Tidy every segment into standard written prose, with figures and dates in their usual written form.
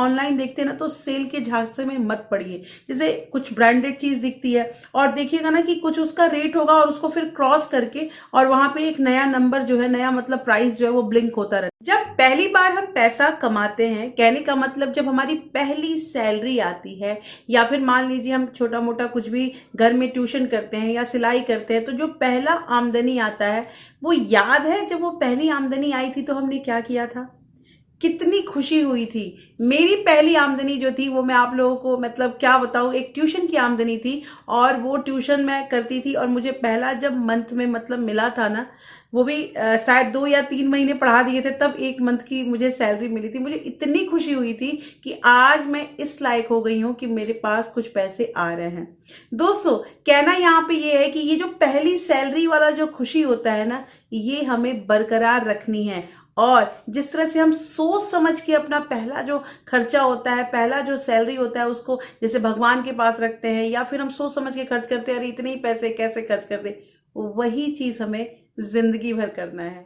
Online देखते हैं ना तो सेल के झांसे में मत पड़िए। जैसे कुछ ब्रांडेड चीज दिखती है और देखिएगा ना कि कुछ उसका रेट होगा और उसको फिर क्रॉस करके और वहां पे एक नया नंबर जो है, नया मतलब प्राइस जो है वो ब्लिंक होता रहता है। जब पहली बार हम पैसा कमाते हैं, कहने का मतलब जब हमारी पहली सैलरी आती है, या फिर मान लीजिए हम छोटा मोटा कुछ भी घर में ट्यूशन करते हैं या सिलाई करते हैं, तो जो पहला आमदनी आता है, वो याद है जब वो पहली आमदनी आई थी तो हमने क्या किया था, कितनी खुशी हुई थी। मेरी पहली आमदनी जो थी वो मैं आप लोगों को मतलब क्या बताऊं, एक ट्यूशन की आमदनी थी। और वो ट्यूशन मैं करती थी और मुझे पहला जब मंथ में मतलब मिला था ना, वो भी शायद 2 या 3 महीने पढ़ा दिए थे तब एक मंथ की मुझे सैलरी मिली थी। मुझे इतनी खुशी हुई थी कि आज मैं इस लायक हो गई हूं कि मेरे पास कुछ पैसे आ रहे हैं। दोस्तों, कहना यहाँ पे ये है कि ये जो पहली सैलरी वाला जो खुशी होता है ना, ये हमें बरकरार रखनी है। और जिस तरह से हम सोच समझ के अपना पहला जो खर्चा होता है, पहला जो सैलरी होता है, उसको जैसे भगवान के पास रखते हैं या फिर हम सोच समझ के खर्च करते हैं, अरे इतने ही पैसे कैसे खर्च कर दे, वही चीज हमें जिंदगी भर करना है।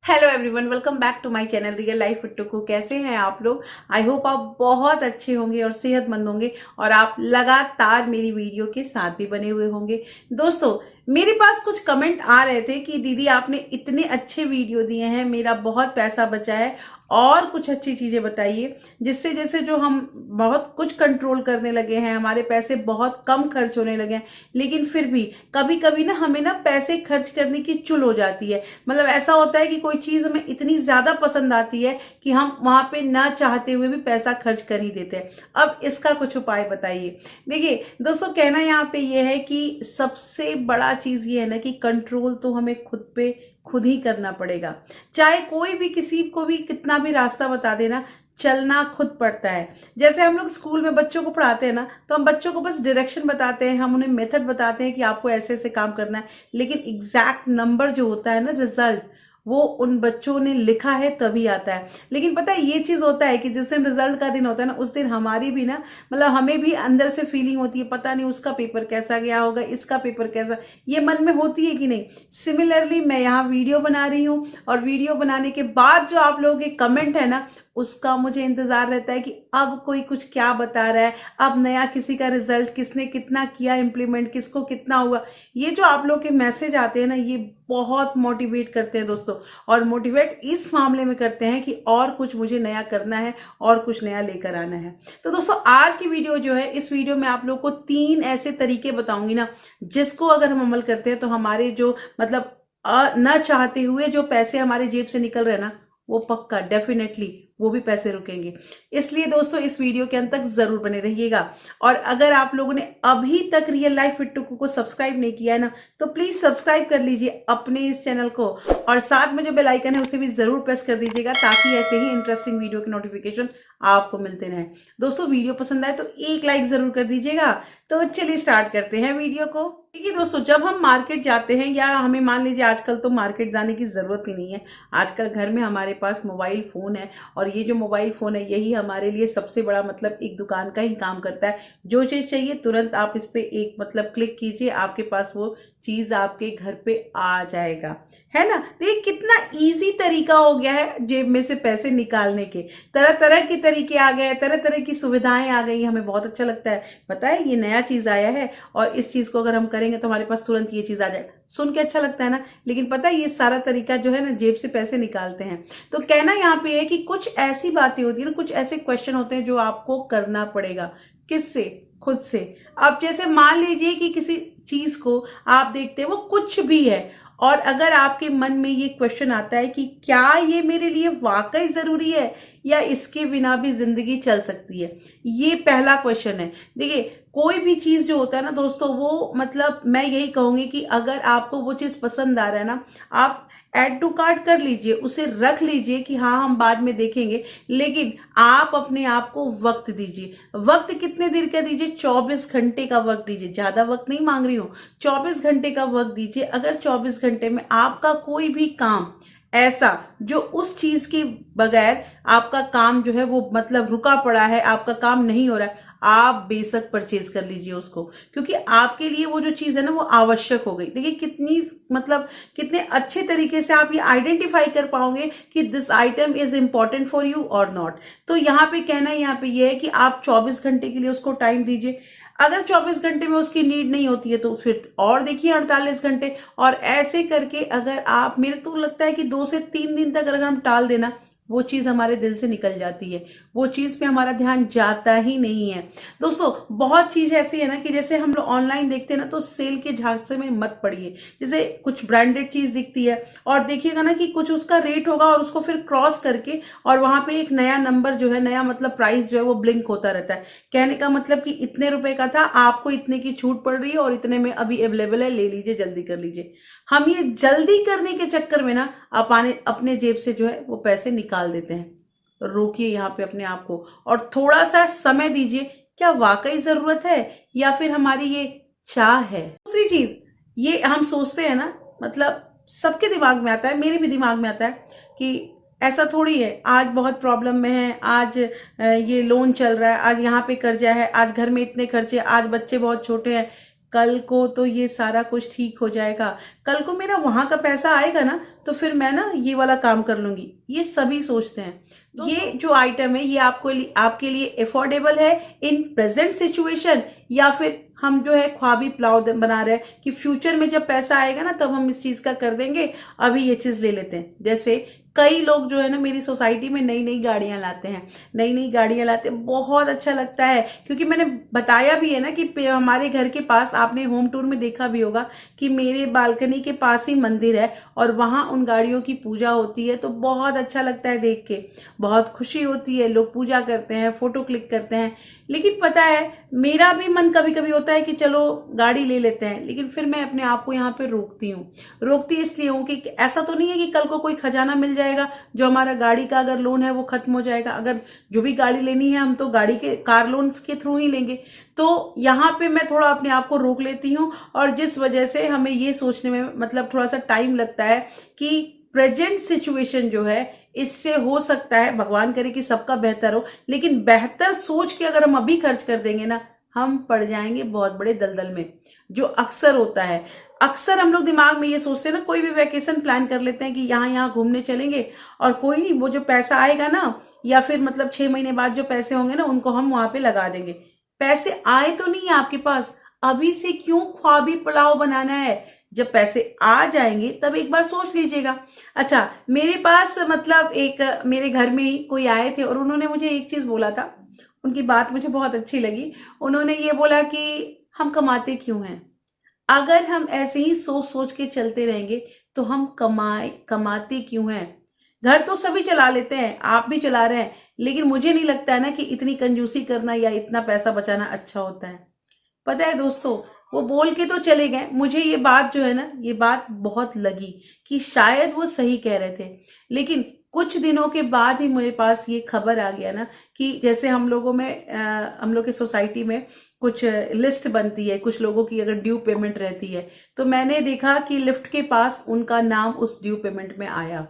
Hello everyone, welcome back to my channel real life with Tuku. कैसे हैं आप लोग? आई होप आप बहुत अच्छे होंगे और सेहतमंद होंगे और आप लगातार मेरी वीडियो के साथ भी बने हुए होंगे। दोस्तों, मेरे पास कुछ कमेंट आ रहे थे कि दीदी आपने इतने अच्छे वीडियो दिए हैं, मेरा बहुत पैसा बचा है, और कुछ अच्छी चीजें बताइए जिससे जैसे जो हम बहुत कुछ कंट्रोल करने लगे हैं, हमारे पैसे बहुत कम खर्च होने लगे हैं। लेकिन फिर भी कभी कभी ना हमें ना पैसे खर्च करने की चुल हो जाती है। मतलब ऐसा होता है कि कोई चीज हमें इतनी ज्यादा पसंद आती है कि हम वहां पे ना चाहते हुए भी पैसा खर्च कर ही देते हैं। अब इसका कुछ उपाय बताइए। देखिए दोस्तों, कहना यहाँ पे ये है कि सबसे बड़ा चीज ये है ना कि कंट्रोल तो हमें खुद पे खुद ही करना पड़ेगा। चाहे कोई भी किसी को भी कितना भी रास्ता बता देना, चलना खुद पड़ता है। जैसे हम लोग स्कूल में बच्चों को पढ़ाते हैं ना, तो हम बच्चों को बस डायरेक्शन बताते हैं, हम उन्हें मेथड बताते हैं कि आपको ऐसे ऐसे काम करना है। लेकिन एग्जैक्ट नंबर जो होता है ना, रिजल्ट, वो उन बच्चों ने लिखा है तभी आता है। लेकिन पता है ये चीज होता है कि जिस दिन रिजल्ट का दिन होता है ना, उस दिन हमारी भी ना मतलब हमें भी अंदर से फीलिंग होती है, पता नहीं उसका पेपर कैसा गया होगा, इसका पेपर कैसा, ये मन में होती है कि नहीं। सिमिलरली मैं यहाँ वीडियो बना रही हूँ और वीडियो बनाने के बाद जो आप लोगों के कमेंट है ना, उसका मुझे इंतजार रहता है कि अब कोई कुछ क्या बता रहा है, अब नया किसी का रिजल्ट, किसने कितना किया इम्प्लीमेंट, किसको कितना हुआ। ये जो आप लोग के मैसेज आते हैं ना, ये बहुत मोटिवेट करते हैं दोस्तों। और मोटिवेट इस मामले में करते हैं कि और कुछ मुझे नया करना है और कुछ नया लेकर आना है। तो दोस्तों, आज की वीडियो जो है, इस वीडियो में आप लोग को 3 ऐसे तरीके बताऊंगी ना, जिसको अगर हम अमल करते हैं तो हमारे जो मतलब न चाहते हुए जो पैसे हमारे जेब से निकल रहे हैं ना, वो पक्का डेफिनेटली वो भी पैसे रुकेंगे। इसलिए दोस्तों, इस वीडियो के अंत तक जरूर बने रहिएगा। और अगर आप लोगों ने अभी तक रियल लाइफ विद टुकू को सब्सक्राइब नहीं किया है ना, तो प्लीज सब्सक्राइब कर लीजिए अपने इस चैनल को, और साथ में जो बेल आइकन है उसे भी जरूर प्रेस कर दीजिएगा, ताकि ऐसे ही इंटरेस्टिंग वीडियो के नोटिफिकेशन आपको मिलते रहे। दोस्तों, वीडियो पसंद आए तो एक लाइक जरूर कर दीजिएगा। तो चलिए स्टार्ट करते हैं वीडियो को। देखिए दोस्तों, जब हम मार्केट जाते हैं, या हमें मान लीजिए आजकल तो मार्केट जाने की जरूरत ही नहीं है, आजकल घर में हमारे पास मोबाइल फोन है, और ये जो मोबाइल फोन है यही हमारे लिए सबसे बड़ा मतलब एक दुकान का ही काम करता है। जो चीज चाहिए तुरंत आप इस पे एक मतलब क्लिक कीजिए, आपके पास वो चीज आपके घर पे आ जाएगा, है ना। देखिए कितना इजी तरीका हो गया है जेब में से पैसे निकालने के। तरह तरह के तरीके आ गए, तरह तरह की सुविधाएं आ गई, हमें बहुत अच्छा लगता है। पता है ये नया चीज आया है और इस चीज को अगर हम करेंगे तो हमारे पास तुरंत ये चीज आ जाएगा, सुन के अच्छा लगता है ना। लेकिन पता है ये सारा तरीका जो है ना, जेब से पैसे निकालते हैं। तो कहना यहाँ पे है कि कुछ ऐसी बातें होती है ना, कुछ ऐसे क्वेश्चन होते हैं जो आपको करना पड़ेगा। किससे? खुद से। अब जैसे मान लीजिए कि किसी चीज को आप देखते हैं, वो कुछ भी है, और अगर आपके मन में ये क्वेश्चन आता है कि क्या ये मेरे लिए वाकई जरूरी है, या इसके बिना भी जिंदगी चल सकती है, ये पहला क्वेश्चन है। देखिए कोई भी चीज जो होता है ना दोस्तों, वो मतलब मैं यही कहूंगी कि अगर आपको वो चीज पसंद आ रहा है ना, आप ऐड टू कार्ट कर लीजिए, उसे रख लीजिए कि हाँ हम बाद में देखेंगे। लेकिन आप अपने आप को वक्त दीजिए। वक्त कितने देर का दीजिए? 24 घंटे का वक्त दीजिए। ज्यादा वक्त नहीं मांग रही हूँ, 24 घंटे का वक्त दीजिए। अगर 24 घंटे में आपका कोई भी काम ऐसा जो उस चीज के बगैर आपका काम जो है वो मतलब रुका पड़ा है, आपका काम नहीं हो रहा है, आप बेशक परचेज कर लीजिए उसको, क्योंकि आपके लिए वो जो चीज़ है ना वो आवश्यक हो गई। देखिए कितनी मतलब कितने अच्छे तरीके से आप ये आइडेंटिफाई कर पाओगे कि this item is important for you और नॉट। तो यहाँ पे कहना यहाँ पे ये है कि आप 24 घंटे के लिए उसको टाइम दीजिए। अगर 24 घंटे में उसकी नीड नहीं होती है तो फिर और देखिए 48 घंटे, और ऐसे करके अगर आप, मेरे को लगता है कि 2 से 3 दिन तक अगर हम टाल देना, वो चीज़ हमारे दिल से निकल जाती है, वो चीज़ पे हमारा ध्यान जाता ही नहीं है। दोस्तों बहुत चीज़ ऐसी है ना कि जैसे हम लोग ऑनलाइन देखते हैं ना, तो सेल के झांसे में मत पड़िए। जैसे कुछ ब्रांडेड चीज़ दिखती है और देखिएगा ना कि कुछ उसका रेट होगा और उसको फिर क्रॉस करके और वहां पे एक नया नंबर जो है, नया मतलब प्राइस जो है वो ब्लिंक होता रहता है। कहने का मतलब कि इतने रुपए का था, आपको इतने की छूट पड़ रही है और इतने में अभी अवेलेबल है, ले लीजिए, जल्दी कर लीजिए। हम ये जल्दी करने के चक्कर में ना अपने जेब से जो है वो पैसे निकाल देते हैं। रोकिए यहाँ पे अपने आप को और थोड़ा सा समय दीजिए, क्या वाकई जरूरत है या फिर हमारी ये चाह है। दूसरी चीज, ये हम सोचते हैं ना, मतलब सबके दिमाग में आता है, मेरे भी दिमाग में आता है कि ऐसा थोड़ी है, आज बहुत प्रॉब्लम में है, आज ये लोन चल रहा है, आज यहाँ पे कर्जा है, आज घर में इतने खर्चे, आज बच्चे बहुत छोटे हैं, कल को तो ये सारा कुछ ठीक हो जाएगा, कल को मेरा वहां का पैसा आएगा ना, तो फिर मैं ना ये वाला काम कर लूंगी। ये सभी सोचते हैं। ये जो आइटम है ये आपके लिए अफोर्डेबल है इन प्रेजेंट सिचुएशन, या फिर हम जो है ख्वाबी प्लाव बना रहे हैं कि फ्यूचर में जब पैसा आएगा ना तब हम इस चीज का कर देंगे, अभी ये चीज ले लेते हैं। जैसे कई लोग जो है ना मेरी सोसाइटी में नई नई गाड़ियां लाते हैं, नई नई गाड़ियां लाते हैं, बहुत अच्छा लगता है। क्योंकि मैंने बताया भी है ना कि हमारे घर के पास, आपने होम टूर में देखा भी होगा कि मेरे बालकनी के पास ही मंदिर है और वहां उन गाड़ियों की पूजा होती है, तो बहुत अच्छा लगता है देख के, बहुत खुशी होती है, लोग पूजा करते हैं, फोटो क्लिक करते हैं। लेकिन पता है मेरा भी मन कभी कभी होता है कि चलो गाड़ी ले लेते हैं, लेकिन फिर मैं अपने आप को यहाँ पे रोकती हूँ। रोकती इसलिए हूँ कि ऐसा तो नहीं है कि कल को कोई खजाना मिल जाएगा जो हमारा गाड़ी का अगर लोन है वो खत्म हो जाएगा। अगर जो भी गाड़ी लेनी है हम तो गाड़ी के कार लोन के थ्रू ही लेंगे। तो यहाँ पे मैं थोड़ा अपने आप को रोक लेती हूँ, और जिस वजह से हमें ये सोचने में मतलब थोड़ा सा टाइम लगता है कि प्रेजेंट सिचुएशन जो है इससे हो सकता है, भगवान करे कि सबका बेहतर हो, लेकिन बेहतर सोच के अगर हम अभी खर्च कर देंगे ना, हम पड़ जाएंगे बहुत बड़े दलदल में, जो अक्सर होता है। अक्सर हम लोग दिमाग में ये सोचते हैं ना, कोई भी वैकेशन प्लान कर लेते हैं कि यहाँ यहाँ घूमने चलेंगे, और कोई नहीं, वो जो पैसा आएगा ना, या फिर मतलब 6 महीने बाद जो पैसे होंगे ना, उनको हम वहां पे लगा देंगे। पैसे आए तो नहीं है आपके पास, अभी से क्यों ख्वाबी पुलाव बनाना है? जब पैसे आ जाएंगे तब एक बार सोच लीजिएगा। अच्छा, मेरे पास मतलब एक मेरे घर में ही कोई आए थे और उन्होंने मुझे एक चीज बोला था, उनकी बात मुझे बहुत अच्छी लगी। उन्होंने ये बोला कि हम कमाते क्यों हैं? अगर हम ऐसे ही सोच सोच के चलते रहेंगे तो हम कमाते क्यों हैं? घर तो सभी चला लेते हैं, आप भी चला रहे हैं, लेकिन मुझे नहीं लगता है ना कि इतनी कंजूसी करना या इतना पैसा बचाना अच्छा होता है। पता है दोस्तों, वो बोल के तो चले गए, मुझे ये बात जो है ना, ये बात बहुत लगी कि शायद वो सही कह रहे थे। लेकिन कुछ दिनों के बाद ही मेरे पास ये खबर आ गया ना कि जैसे हम लोगों में हम लोग के सोसाइटी में कुछ लिस्ट बनती है, कुछ लोगों की अगर ड्यू पेमेंट रहती है, तो मैंने देखा कि लिफ्ट के पास उनका नाम उस ड्यू पेमेंट में आया।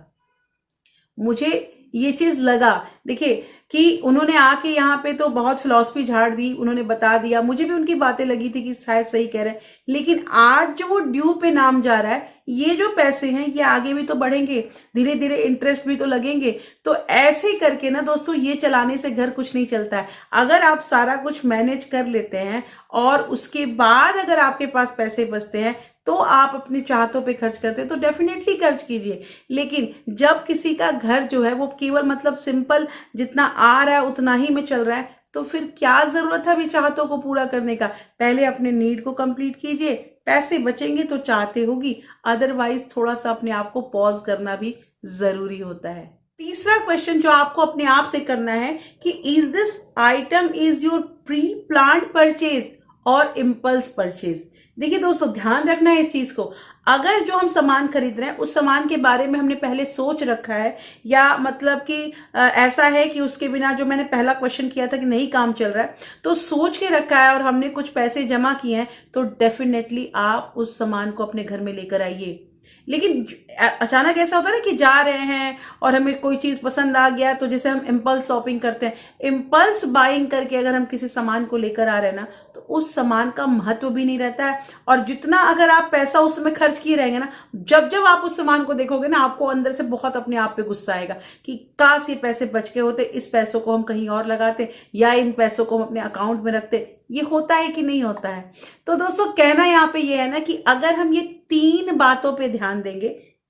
मुझे ये चीज लगा, देखिए कि उन्होंने आके यहाँ पे तो बहुत फिलॉसफी झाड़ दी, उन्होंने बता दिया, मुझे भी उनकी बातें लगी थी कि शायद सही कह रहे हैं। लेकिन आज जो वो ड्यू पे नाम जा रहा है, ये जो पैसे हैं ये आगे भी तो बढ़ेंगे, धीरे धीरे इंटरेस्ट भी तो लगेंगे। तो ऐसे ही करके ना दोस्तों, ये चलाने से घर कुछ नहीं चलता है। अगर आप सारा कुछ मैनेज कर लेते हैं और उसके बाद अगर आपके पास पैसे बचते हैं तो आप अपनी चाहतों पे खर्च करते हैं, तो डेफिनेटली खर्च कीजिए। लेकिन जब किसी का घर जो है वो केवल मतलब सिंपल जितना आ रहा है उतना ही में चल रहा है, तो फिर क्या जरूरत है अभी चाहतों को पूरा करने का? पहले अपने नीड को कंप्लीट कीजिए, पैसे बचेंगे तो चाहते होगी, अदरवाइज थोड़ा सा अपने आप को पॉज करना भी जरूरी होता है। तीसरा क्वेश्चन जो आपको अपने आप से करना है कि is this item is your pre planned purchase और इम्पल्स परचेज? देखिए दोस्तों, ध्यान रखना है इस चीज को। अगर जो हम सामान खरीद रहे हैं उस सामान के बारे में हमने पहले सोच रखा है, या मतलब कि ऐसा है कि उसके बिना, जो मैंने पहला क्वेश्चन किया था कि नहीं काम चल रहा है, तो सोच के रखा है और हमने कुछ पैसे जमा किए हैं, तो डेफिनेटली आप उस सामान को अपने घर में लेकर आइए। लेकिन अचानक ऐसा होता है ना कि जा रहे हैं और हमें कोई चीज पसंद आ गया, तो जैसे हम इम्पल्स शॉपिंग करते हैं, इम्पल्स बाइंग करके अगर हम किसी सामान को लेकर आ रहे हैं ना, तो उस सामान का महत्व भी नहीं रहता है। और जितना अगर आप पैसा उसमें खर्च किए रहेंगे ना, जब जब आप उस सामान को देखोगे ना, आपको अंदर से बहुत अपने आप पे गुस्सा आएगा कि काश ये पैसे बच के होते, इस पैसों को हम कहीं और लगाते, या इन पैसों को हम अपने अकाउंट में रखते। ये होता है कि नहीं होता है? तो दोस्तों कहना यहाँ पे ये है ना कि अगर हम ये 3 बातों पे ध्यान देंगे,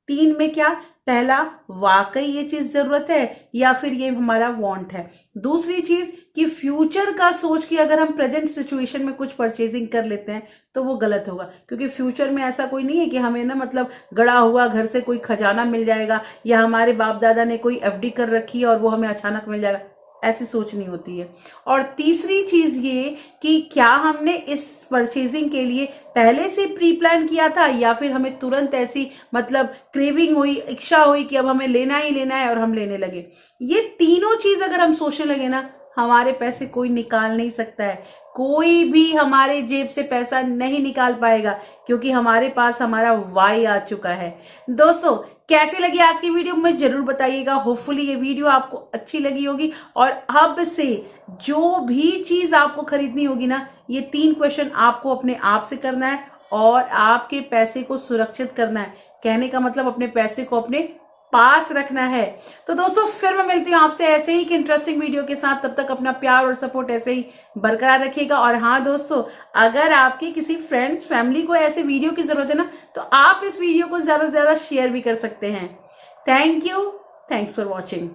3 में क्या, पहला, वाकई ये चीज जरूरत है या फिर ये हमारा वांट है। दूसरी चीज कि फ्यूचर का सोच के अगर हम प्रेजेंट सिचुएशन में कुछ परचेजिंग कर लेते हैं तो वो गलत होगा, क्योंकि फ्यूचर में ऐसा कोई नहीं है कि हमें ना मतलब गड़ा हुआ घर से कोई खजाना मिल जाएगा, या हमारे बाप दादा ने कोई एफडी कर रखी है और वो हमें अचानक मिल जाएगा। ऐसी सोच नहीं होती है। और तीसरी चीज ये कि क्या हमने इस परचेजिंग के लिए पहले से प्री प्लान किया था, या फिर हमें तुरंत ऐसी मतलब क्रेविंग हुई, इच्छा हुई कि अब हमें लेना ही लेना है और हम लेने लगे। ये तीनों चीज अगर हम सोचने लगे ना, हमारे पैसे कोई निकाल नहीं सकता है, कोई भी हमारे जेब से पैसा नहीं निकाल पाएगा, क्योंकि हमारे पास हमारा वाई आ चुका है। दोस्तों कैसी लगी आज की वीडियो मुझे जरूर बताइएगा। होपफुली ये वीडियो आपको अच्छी लगी होगी, और अब से जो भी चीज आपको खरीदनी होगी ना, ये 3 क्वेश्चन आपको अपने आप से करना है और आपके पैसे को सुरक्षित करना है। कहने का मतलब अपने पैसे को अपने पास रखना है। तो दोस्तों फिर मैं मिलती हूँ आपसे ऐसे ही कि इंटरेस्टिंग वीडियो के साथ। तब तक अपना प्यार और सपोर्ट ऐसे ही बरकरार रखिएगा। और हाँ दोस्तों, अगर आपके किसी फ्रेंड्स फैमिली को ऐसे वीडियो की जरूरत है ना, तो आप इस वीडियो को ज्यादा से ज्यादा शेयर भी कर सकते हैं। Thank you, thanks for watching.